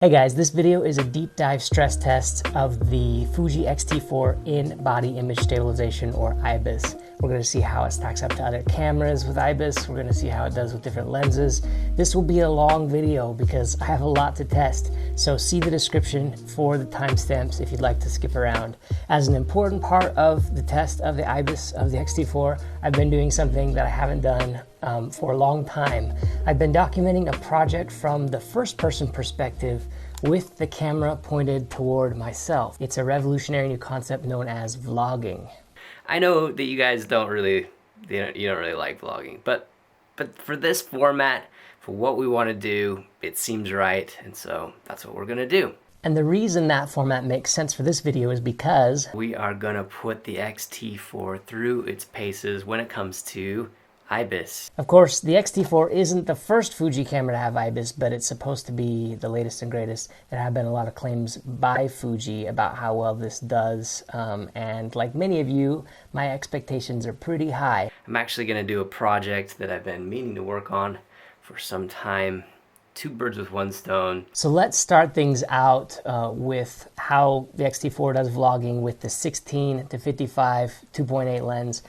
Hey guys, this video is a deep dive stress test of the Fuji X-T4 in-body image stabilization, or IBIS. We're going to see how it stacks up to other cameras with IBIS. We're going to see how it does with different lenses. This will be a long video because I have a lot to test, so see the description for the timestamps if you'd like to skip around. As an important part of the test of the IBIS of the X-T4, I've been doing something that I haven't done for a long time. I've been documenting a project from the first-person perspective with the camera pointed toward myself. It's a revolutionary new concept known as vlogging. I know that you guys don't really like vlogging, but for this format, for what we want to do, it seems right, and so that's what we're gonna do. And the reason that format makes sense for this video is because we are gonna put the X-T4 through its paces when it comes to IBIS. Of course, the X-T4 isn't the first Fuji camera to have IBIS, but it's supposed to be the latest and greatest. There have been a lot of claims by Fuji about how well this does, and like many of you, my expectations are pretty high. I'm actually going to do a project that I've been meaning to work on for some time. Two birds with one stone. So let's start things out with how the X-T4 does vlogging with the 16-55 2.8 lens.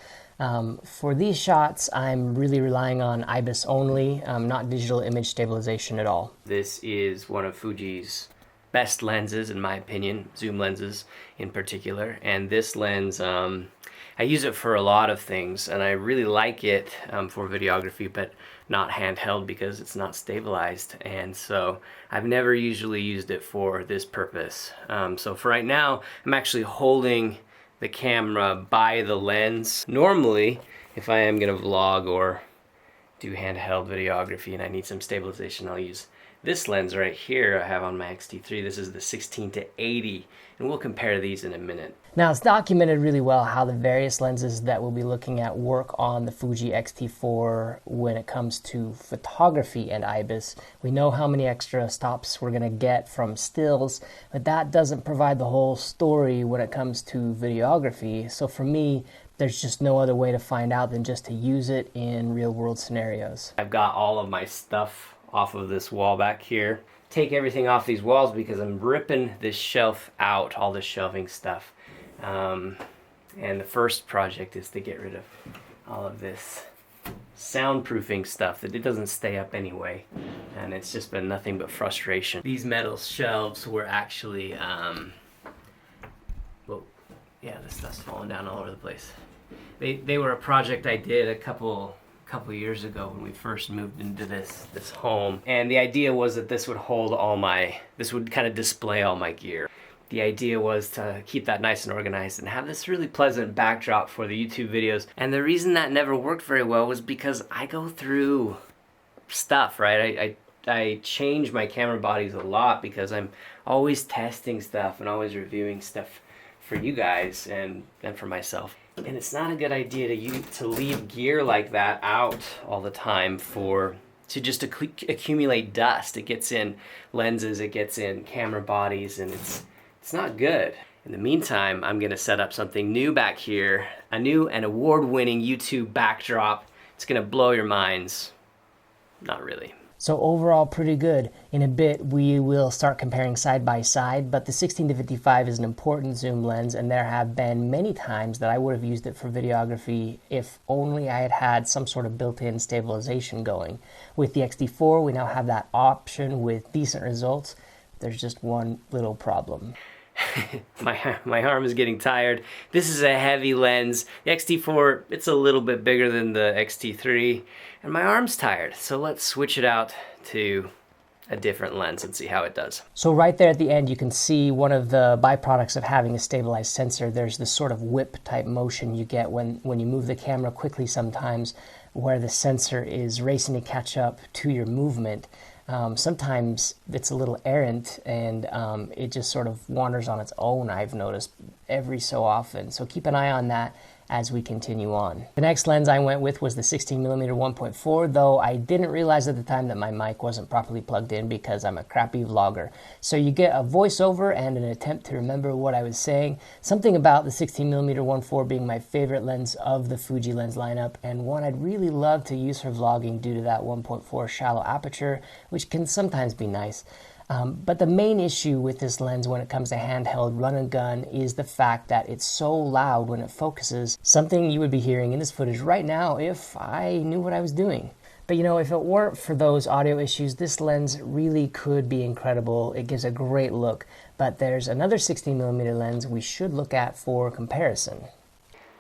For these shots, I'm really relying on IBIS only, not digital image stabilization at all. This is one of Fuji's best lenses, in my opinion, zoom lenses in particular. And this lens, I use it for a lot of things, and I really like it for videography, but not handheld because it's not stabilized. And so I've never usually used it for this purpose. So for right now, I'm actually holding the camera by the lens. Normally, if I am gonna vlog or do handheld videography and I need some stabilization, I'll use this lens right here I have on my X-T3. This is the 16-80, and we'll compare these in a minute. Now, it's documented really well how the various lenses that we'll be looking at work on the Fuji X-T4 when it comes to photography and IBIS. We know how many extra stops we're gonna get from stills, but that doesn't provide the whole story when it comes to videography. So for me, there's just no other way to find out than just to use it in real-world scenarios. I've got all of my stuff off of this wall back here. Take everything off these walls because I'm ripping this shelf out, all this shelving stuff. And the first project is to get rid of all of this soundproofing stuff that it doesn't stay up anyway, and it's just been nothing but frustration. These metal shelves were actually well, yeah, this stuff's falling down all over the place. They were a project I did a couple years ago when we first moved into this home, and the idea was that this would hold this would kind of display all my gear. The idea was to keep that nice and organized and have this really pleasant backdrop for the YouTube videos. And the reason that never worked very well was because I go through stuff, right? I change my camera bodies a lot because I'm always testing stuff and always reviewing stuff for you guys and for myself. And it's not a good idea to leave gear like that out all the time to just accumulate dust. It gets in lenses, it gets in camera bodies, and it's not good. In the meantime, I'm gonna set up something new back here, a new and award-winning YouTube backdrop. It's gonna blow your minds. Not really. So overall, pretty good. In a bit, we will start comparing side by side, but the 16-55 is an important zoom lens, and there have been many times that I would have used it for videography if only I had had some sort of built-in stabilization going. With the X-T4, we now have that option with decent results. There's just one little problem. My arm is getting tired. This is a heavy lens. The X-T4, it's a little bit bigger than the X-T3, and my arm's tired. So let's switch it out to a different lens and see how it does. So right there at the end, you can see one of the byproducts of having a stabilized sensor. There's this sort of whip type motion you get when you move the camera quickly sometimes, where the sensor is racing to catch up to your movement. Sometimes it's a little errant and it just sort of wanders on its own, I've noticed, every so often. So keep an eye on that as we continue on. The next lens I went with was the 16mm 1.4, though I didn't realize at the time that my mic wasn't properly plugged in because I'm a crappy vlogger. So you get a voiceover and an attempt to remember what I was saying. Something about the 16mm 1.4 being my favorite lens of the Fuji lens lineup, and one I'd really love to use for vlogging due to that 1.4 shallow aperture, which can sometimes be nice. But the main issue with this lens when it comes to handheld run and gun is the fact that it's so loud when it focuses, something you would be hearing in this footage right now if I knew what I was doing. But you know, if it weren't for those audio issues, this lens really could be incredible. It gives a great look, but there's another 16mm lens we should look at for comparison.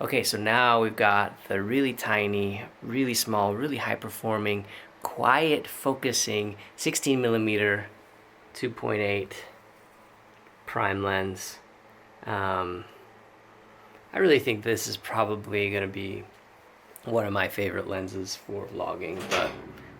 Okay, so now we've got the really tiny, really small, really high performing, quiet focusing 16mm 2.8 prime lens. I really think this is probably going to be one of my favorite lenses for vlogging, but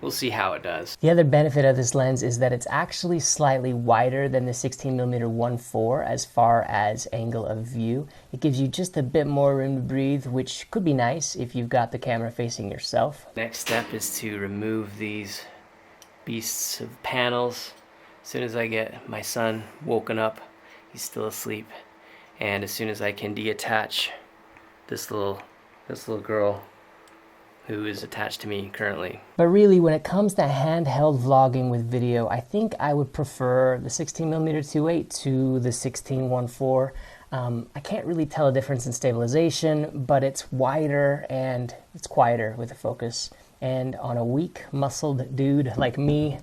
we'll see how it does. The other benefit of this lens is that it's actually slightly wider than the 16mm 1.4 as far as angle of view. It gives you just a bit more room to breathe, which could be nice if you've got the camera facing yourself. Next step is to remove these beasts of panels. As soon as I get my son woken up, he's still asleep, and as soon as I can deattach this little girl who is attached to me currently. But really, when it comes to handheld vlogging with video, I think I would prefer the 16mm 2.8 to the 16-1.4. I can't really tell a difference in stabilization, but it's wider and it's quieter with the focus. And on a weak, muscled dude like me,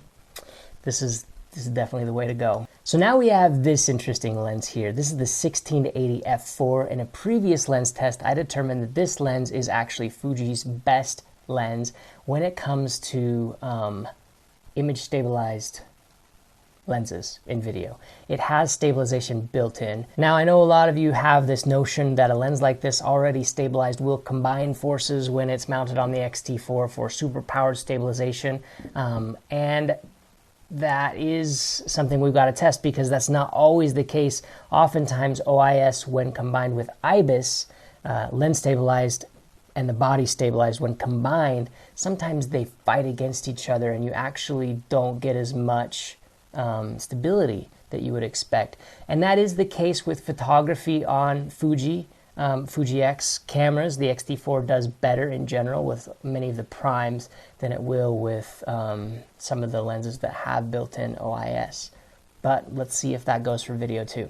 this is definitely the way to go. So now we have this interesting lens here. This is the 16-80 f4. In a previous lens test, I determined that this lens is actually Fuji's best lens when it comes to image stabilized lenses in video. It has stabilization built in. Now I know a lot of you have this notion that a lens like this already stabilized will combine forces when it's mounted on the X-T4 for super powered stabilization, and that is something we've got to test because that's not always the case. Oftentimes OIS, when combined with IBIS, lens stabilized and the body stabilized, when combined, sometimes they fight against each other and you actually don't get as much stability that you would expect. And that is the case with photography on Fuji X cameras. The X-T4 does better in general with many of the primes than it will with some of the lenses that have built-in OIS. But let's see if that goes for video too.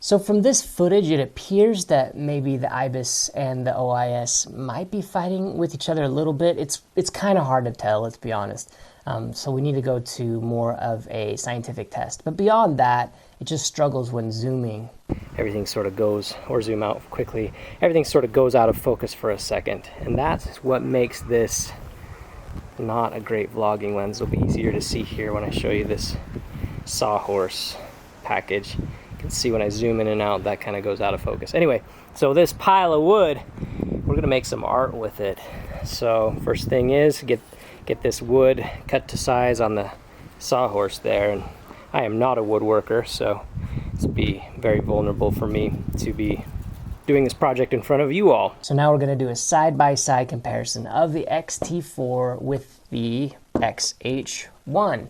So from this footage, it appears that maybe the IBIS and the OIS might be fighting with each other a little bit. It's kind of hard to tell, let's be honest. So we need to go to more of a scientific test. But beyond that, it just struggles when zooming. Everything sort of goes, or zoom out quickly, everything sort of goes out of focus for a second. And that's what makes this not a great vlogging lens. It'll be easier to see here when I show you this sawhorse package. You can see when I zoom in and out, that kind of goes out of focus. Anyway, so this pile of wood, we're gonna make some art with it. So first thing is get this wood cut to size on the sawhorse there. And I am not a woodworker, so it's be very vulnerable for me to be doing this project in front of you all. So now we're going to do a side-by-side comparison of the X-T4 with the X-H1,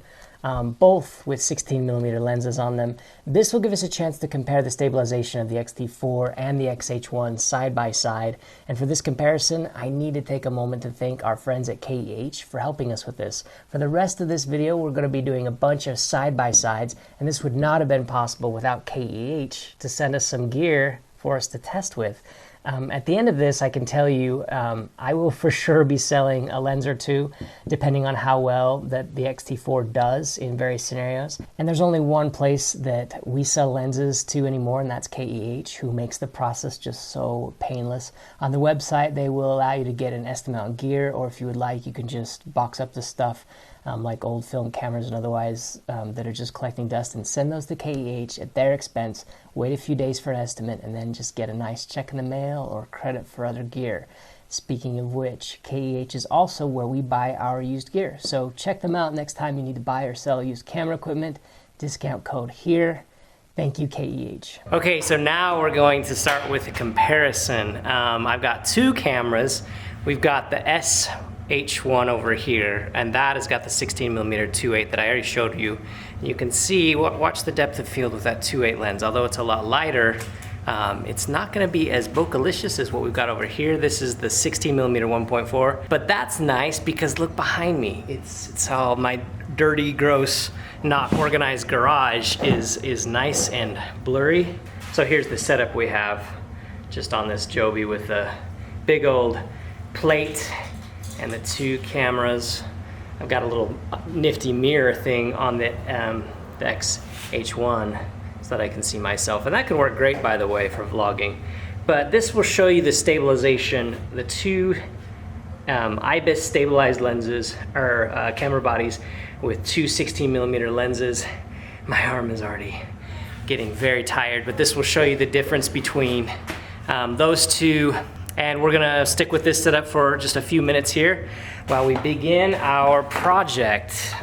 both with 16mm lenses on them. This will give us a chance to compare the stabilization of the X-T4 and the X-H1 side by side. And for this comparison, I need to take a moment to thank our friends at KEH for helping us with this. For the rest of this video, we're going to be doing a bunch of side-by-sides, and this would not have been possible without KEH to send us some gear for us to test with. At the end of this, I can tell you I will for sure be selling a lens or two, depending on how well that the X-T4 does in various scenarios. And there's only one place that we sell lenses to anymore, and that's KEH, who makes the process just so painless. On the website, they will allow you to get an estimate on gear, or if you would like, you can just box up the stuff like old film cameras and otherwise that are just collecting dust, and send those to KEH at their expense. Wait a few days for an estimate and then just get a nice check in the mail or credit for other gear. Speaking of which, KEH is also where we buy our used gear. So check them out next time you need to buy or sell used camera equipment. Discount code here. Thank you, KEH. Okay, so now we're going to start with a comparison. I've got two cameras. We've got the S1H over here, and that has got the 16mm 2.8 that I already showed you. You can see, watch the depth of field with that 2.8 lens. Although it's a lot lighter, It's not gonna be as bokeh-licious as what we've got over here. This is the 16mm 1.4, but that's nice because look behind me. It's all my dirty, gross, not organized garage is nice and blurry. So here's the setup we have just on this Joby with the big old plate and the two cameras. I've got a little nifty mirror thing on the X1H so that I can see myself. And that can work great, by the way, for vlogging. But this will show you the stabilization. The two IBIS stabilized lenses, or camera bodies with two 16mm lenses. My arm is already getting very tired, but this will show you the difference between those two. And we're gonna stick with this setup for just a few minutes here while we begin our project.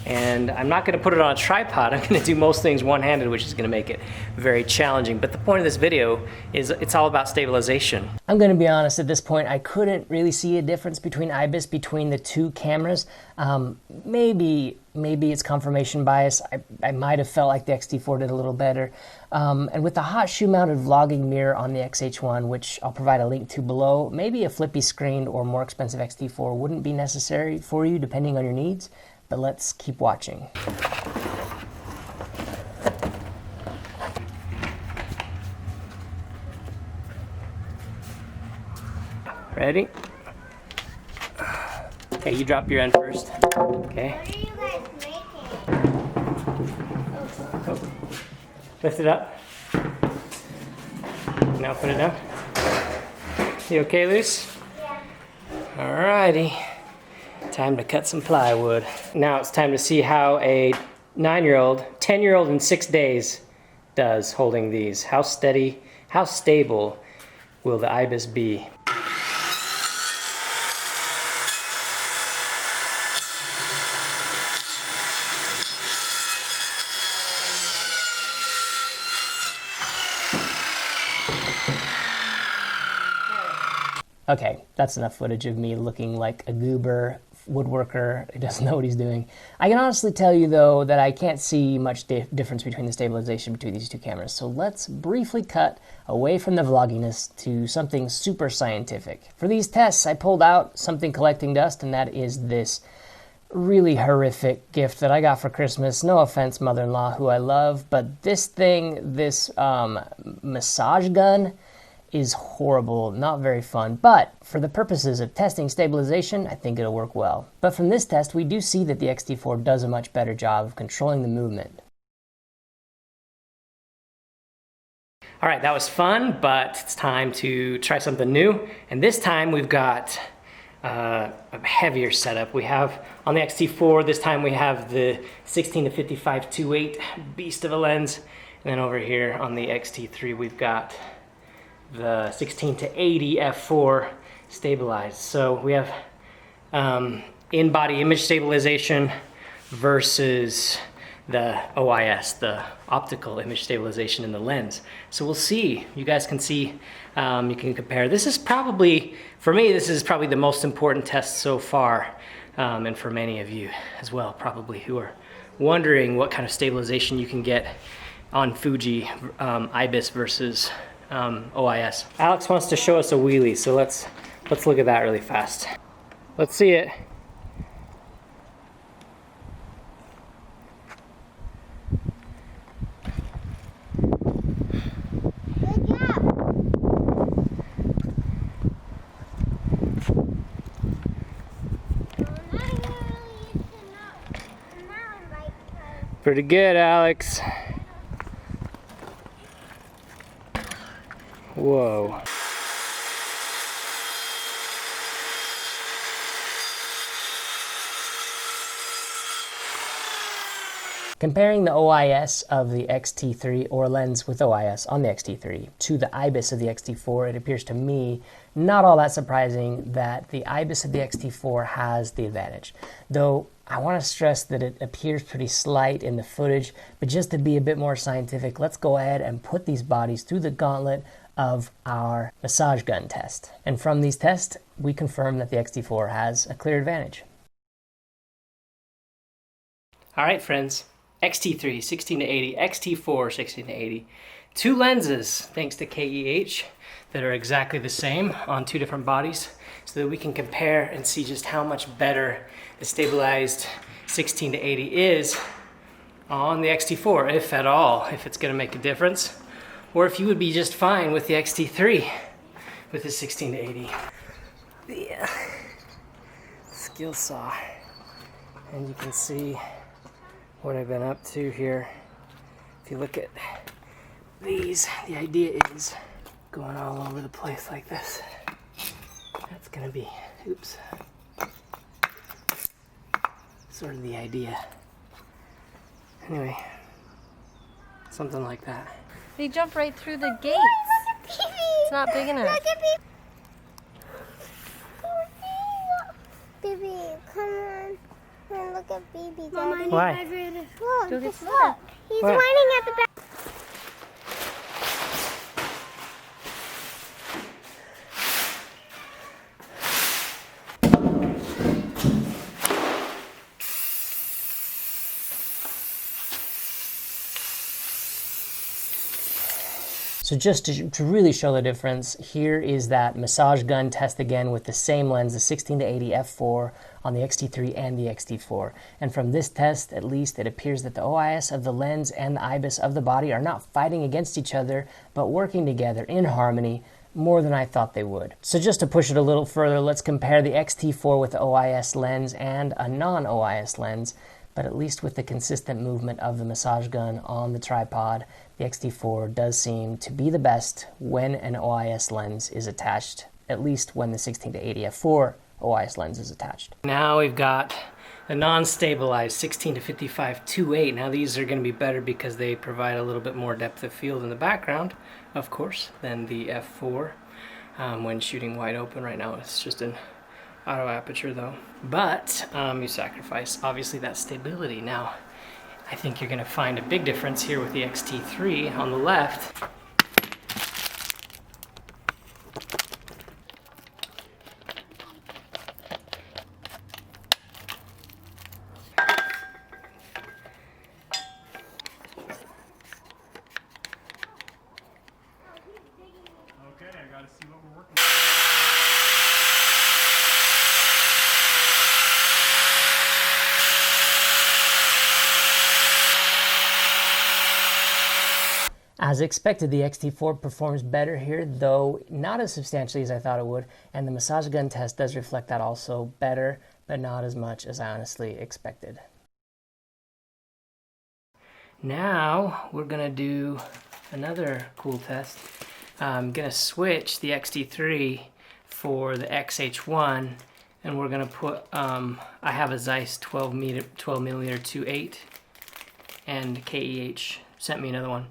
And I'm not gonna put it on a tripod. I'm gonna do most things one-handed, which is gonna make it very challenging. But the point of this video is it's all about stabilization. I'm gonna be honest, at this point, I couldn't really see a difference between IBIS between the two cameras. Maybe it's confirmation bias. I might have felt like the X-T4 did a little better. And with the hot shoe mounted vlogging mirror on the X-H1, which I'll provide a link to below, maybe a flippy screened or more expensive X-T4 wouldn't be necessary for you depending on your needs. But let's keep watching. Ready? Okay, you drop your end first. Okay. What are you guys making? Oh. Lift it up. Now put it down. You okay, Luce? Yeah. Alrighty. Time to cut some plywood. Now it's time to see how a 9-year-old, 10-year-old in 6 days does holding these. How steady, how stable will the IBIS be? Okay, that's enough footage of me looking like a goober woodworker who doesn't know what he's doing. I can honestly tell you, though, that I can't see much difference between the stabilization between these two cameras. So let's briefly cut away from the vlogginess to something super scientific. For these tests, I pulled out something collecting dust, and that is this really horrific gift that I got for Christmas. No offense, mother-in-law, who I love, but this thing, this massage gun, is horrible, not very fun, but for the purposes of testing stabilization, I think it'll work well. But from this test, we do see that the X-T4 does a much better job of controlling the movement. All right, that was fun, but it's time to try something new. And this time we've got a heavier setup. We have, on the X-T4, this time we have the 16-55 2.8 beast of a lens. And then over here on the X-T3, we've got the 16-80 f4 stabilized. So we have in-body image stabilization versus the OIS, the optical image stabilization in the lens. So we'll see. You guys can see, you can compare. This is probably, for me, this is probably the most important test so far, and for many of you as well, probably, who are wondering what kind of stabilization you can get on Fuji IBIS versus OIS. Alex wants to show us a wheelie, so let's look at that really fast. Let's see it. Good job. Pretty good, Alex. Whoa. Comparing the OIS of the X-T3 or lens with OIS on the X-T3 to the IBIS of the X-T4, it appears to me not all that surprising that the IBIS of the X-T4 has the advantage. Though I want to stress that it appears pretty slight in the footage, but just to be a bit more scientific, let's go ahead and put these bodies through the gauntlet of our massage gun test. And from these tests, we confirm that the X-T4 has a clear advantage. All right, friends. X-T3 16-80, X-T4 16-80. 2 lenses, thanks to KEH, that are exactly the same on 2 different bodies, so that we can compare and see just how much better the stabilized 16 to 80 is on the X-T4, if at all, if it's gonna make a difference, or if you would be just fine with the X-T3 with the 16 to 80. The skill saw, and you can see what I've been up to here. If you look at these, the idea is going all over the place like this. That's gonna be, oops, sort of the idea. Anyway, something like that. They jump right through the gates. It's not big enough. Look at Baby, come on. And look at Baby. Daddy. Why? Look, Go just get look. He's What? whining at the back. So just to really show the difference, here is that massage gun test again with the same lens, the 16 to 80 f4 on the X-T3 and the X-T4. And from this test, at least, it appears that the OIS of the lens and the IBIS of the body are not fighting against each other, but working together in harmony more than I thought they would. So just to push it a little further, let's compare the X-T4 with the OIS lens and a non-OIS lens, but at least with the consistent movement of the massage gun on the tripod, the X-T4 does seem to be the best when an OIS lens is attached, at least when the 16 to 80 f4 OIS lens is attached. Now we've got the non-stabilized 16 to 55 2.8. Now these are going to be better because they provide a little bit more depth of field in the background, of course, than the f4 when shooting wide open. Right now it's just an auto aperture though, but you sacrifice obviously that stability. Now I think you're going to find a big difference here with the X-T3 on the left. Okay, I gotta see what we're working with. As expected, the X-T4 performs better here, though not as substantially as I thought it would, and the massage gun test does reflect that also better, but not as much as I honestly expected. Now we're gonna do another cool test. I'm gonna switch the X-T3 for the X-H1, and we're gonna put, I have a Zeiss 12 millimeter 2.8, and KEH sent me another one.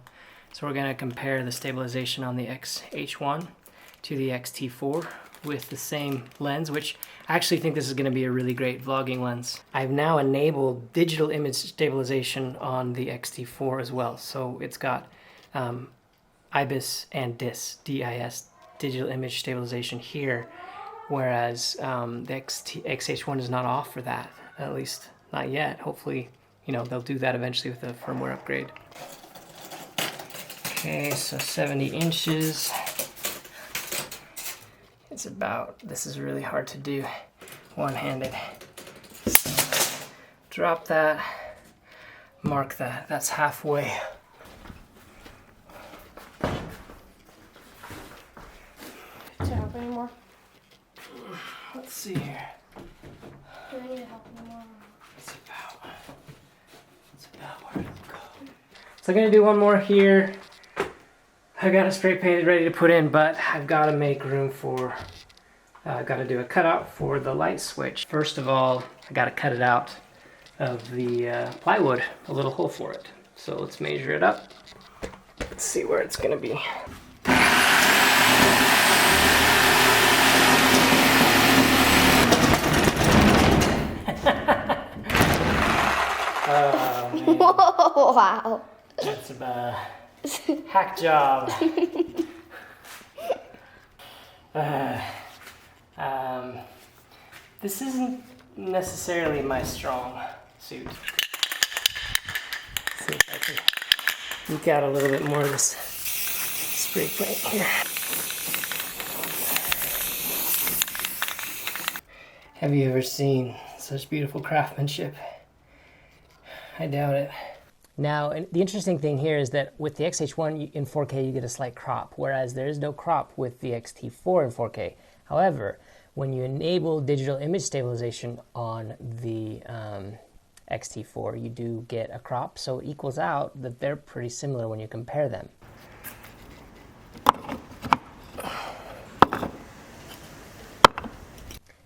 So we're gonna compare the stabilization on the X-H1 to the X-T4 with the same lens, which I actually think this is gonna be a really great vlogging lens. I've now enabled digital image stabilization on the X-T4 as well. So it's got IBIS and DIS, D-I-S, digital image stabilization here, whereas the X-H1 is not off for that, at least not yet. Hopefully, you know, they'll do that eventually with a firmware upgrade. Okay, so 70 inches. It's about, this is really hard to do one-handed. So drop that, mark that, that's halfway. Do you help anymore? Let's see here. Do I need to help anymore? It's about where to go. So I'm gonna do one more here. I got it spray painted ready to put in, but I've got to make room for, I've got to do a cutout for the light switch. First of all, I got to cut it out of the plywood, a little hole for it. So let's measure it up. Let's see where it's going to be. Oh, man. Wow. That's about hack job. This isn't necessarily my strong suit. Let's see if I can eke out a little bit more of this spray paint here. Have you ever seen such beautiful craftsmanship? I doubt it. Now, the interesting thing here is that with the X-H1 in 4K, you get a slight crop, whereas there is no crop with the X-T4 in 4K. However, when you enable digital image stabilization on the X-T4, you do get a crop, so it equals out that they're pretty similar when you compare them.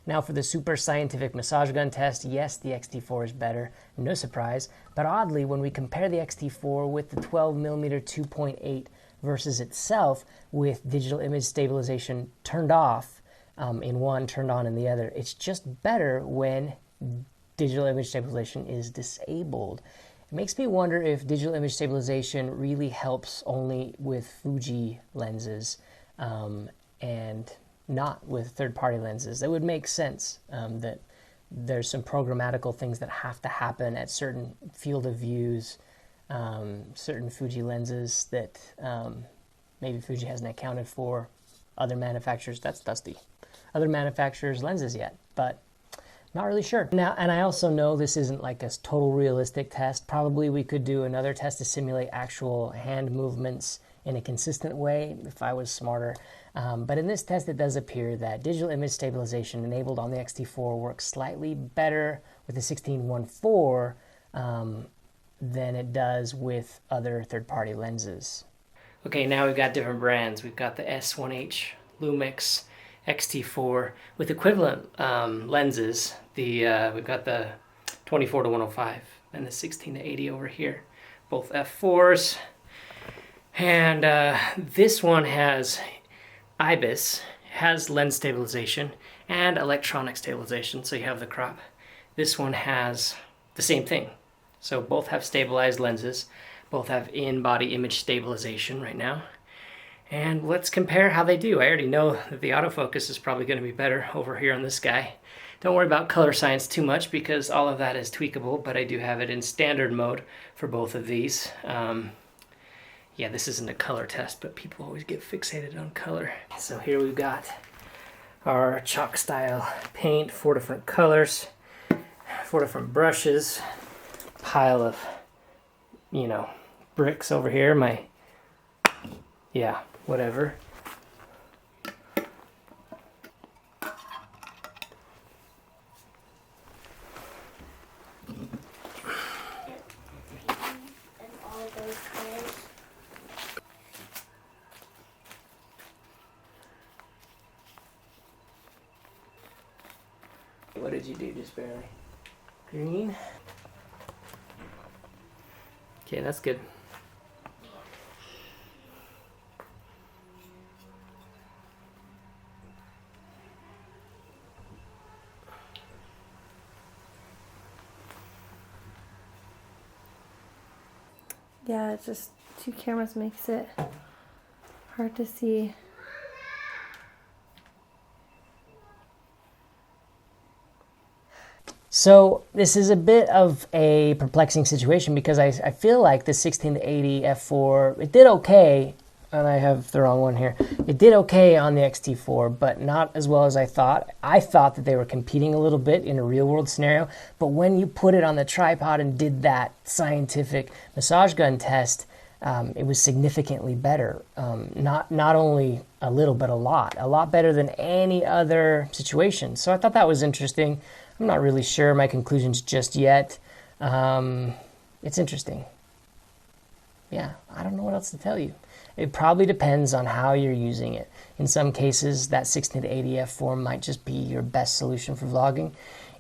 Now for the super scientific massage gun test, yes, the X-T4 is better, no surprise, but oddly, when we compare the X-T4 with the 12mm 2.8 versus itself with digital image stabilization turned off in one, turned on in the other, it's just better when digital image stabilization is disabled. It makes me wonder if digital image stabilization really helps only with Fuji lenses and not with third-party lenses. It would make sense that there's some programmatical things that have to happen at certain field of views, certain Fuji lenses that maybe Fuji hasn't accounted for. Other manufacturers, that's dusty. Other manufacturers' lenses yet, but not really sure. Now, and I also know this isn't like a total realistic test. Probably we could do another test to simulate actual hand movements in a consistent way if I was smarter. But in this test, it does appear that digital image stabilization enabled on the X-T4 works slightly better with the 16-1.4 than it does with other third-party lenses. Okay, now we've got different brands. We've got the S1H, Lumix, X-T4 with equivalent lenses. We've got the 24-105 and the 16-80 over here, both f4s. And this one has IBIS, has lens stabilization and electronic stabilization, so you have the crop. This one has the same thing. So both have stabilized lenses, both have in-body image stabilization right now. And let's compare how they do. I already know that the autofocus is probably going to be better over here on this guy. Don't worry about color science too much because all of that is tweakable, but I do have it in standard mode for both of these. Yeah, this isn't a color test, but people always get fixated on color. So here we've got our chalk style paint, 4 different colors, 4 different brushes, pile of, you know, bricks over here, yeah, whatever. What did you do just barely? Green? Okay, that's good. Yeah, it's just 2 cameras makes it hard to see. So this is a bit of a perplexing situation because I feel like the 16-80 f4, it did okay, and I have the wrong one here. It did okay on the X-T4, but not as well as I thought. I thought that they were competing a little bit in a real-world scenario, but when you put it on the tripod and did that scientific massage gun test, it was significantly better. Not only a little, but a lot better than any other situation. So I thought that was interesting. I'm not really sure my conclusions just yet. It's interesting. Yeah, I don't know what else to tell you. It probably depends on how you're using it. In some cases, that 16-80 f4 might just be your best solution for vlogging.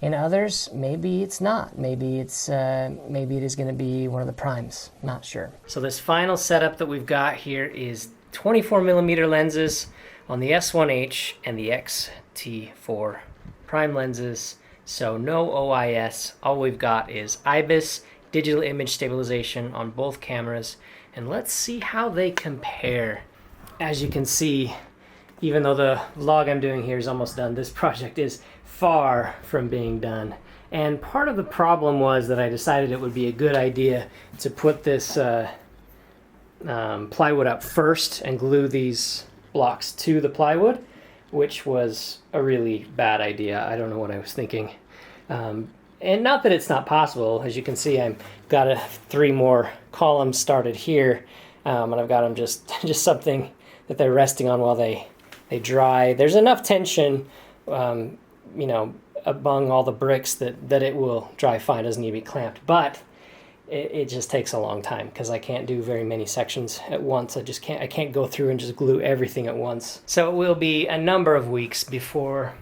In others, maybe it's not. Maybe it is going to be one of the primes. Not sure. So this final setup that we've got here is 24mm lenses on the S1H and the X-T4 prime lenses. So no OIS, all we've got is IBIS, digital image stabilization on both cameras, and let's see how they compare. As you can see, even though the vlog I'm doing here is almost done, this project is far from being done. And part of the problem was that I decided it would be a good idea to put this plywood up first and glue these blocks to the plywood, which was a really bad idea. I don't know what I was thinking. And not that it's not possible. As you can see, I've got 3 more columns started here, and I've got them just something that they're resting on while they dry. There's enough tension, you know, among all the bricks that it will dry fine. It doesn't need to be clamped, but it just takes a long time because I can't do very many sections at once. I can't go through and just glue everything at once. So it will be a number of weeks before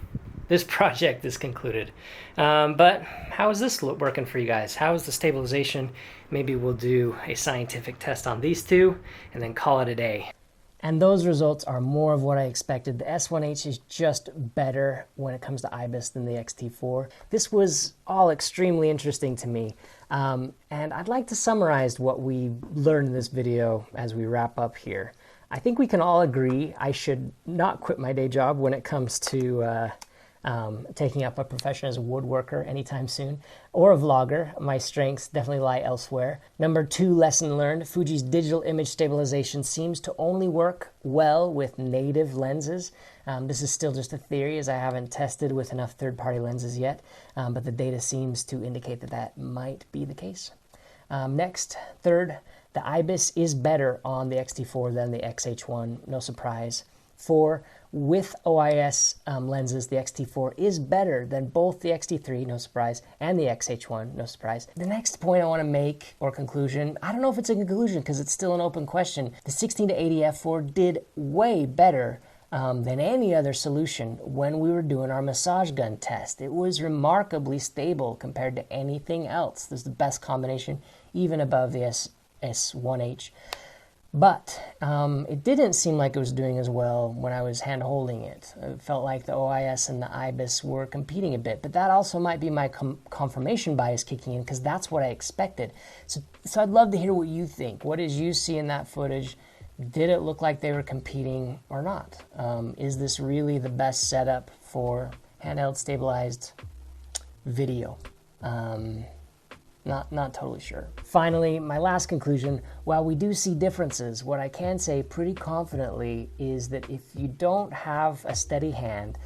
this project is concluded. But how is this working for you guys? How is the stabilization? Maybe we'll do a scientific test on these 2 and then call it a day. And those results are more of what I expected. The S1H is just better when it comes to IBIS than the X-T4. This was all extremely interesting to me. And I'd like to summarize what we learned in this video as we wrap up here. I think we can all agree I should not quit my day job when it comes to taking up a profession as a woodworker anytime soon, or a vlogger. My strengths definitely lie elsewhere. Number 2 lesson learned, Fuji's digital image stabilization seems to only work well with native lenses. This is still just a theory, as I haven't tested with enough third-party lenses yet, but the data seems to indicate that might be the case. Next, 3rd, the IBIS is better on the X-T4 than the X-H1, no surprise. 4, with OIS lenses, the X-T4 is better than both the X-T3, no surprise, and the X-H1, no surprise. The next point I want to make, or conclusion, I don't know if it's a conclusion because it's still an open question. The 16-80 f4 did way better than any other solution when we were doing our massage gun test. It was remarkably stable compared to anything else. This is the best combination, even above the S1H. But it didn't seem like it was doing as well when I was hand holding it. It felt like the OIS and the IBIS were competing a bit, but that also might be my confirmation bias kicking in because that's what I expected. So I'd love to hear what you think. What did you see in that footage? Did it look like they were competing or not? Is this really the best setup for handheld stabilized video? Not totally sure. Finally, my last conclusion, while we do see differences, what I can say pretty confidently is that if you don't have a steady hand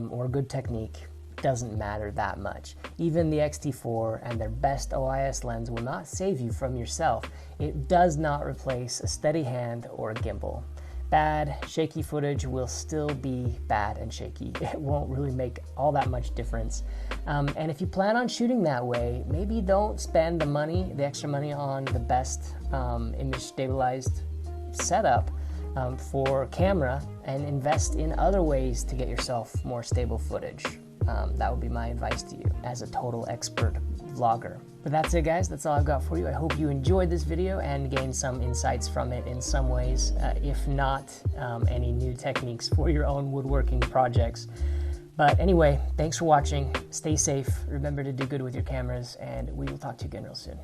or good technique, it doesn't matter that much. Even the X-T4 and their best OIS lens will not save you from yourself. It does not replace a steady hand or a gimbal. Bad, shaky footage will still be bad and shaky. It won't really make all that much difference. And if you plan on shooting that way, maybe don't spend the extra money on the best image stabilized setup for camera and invest in other ways to get yourself more stable footage. That would be my advice to you as a total expert vlogger. But that's it, guys. That's all I've got for you. I hope you enjoyed this video and gained some insights from it in some ways, if not any new techniques for your own woodworking projects. But anyway, thanks for watching. Stay safe. Remember to do good with your cameras, and we will talk to you again real soon.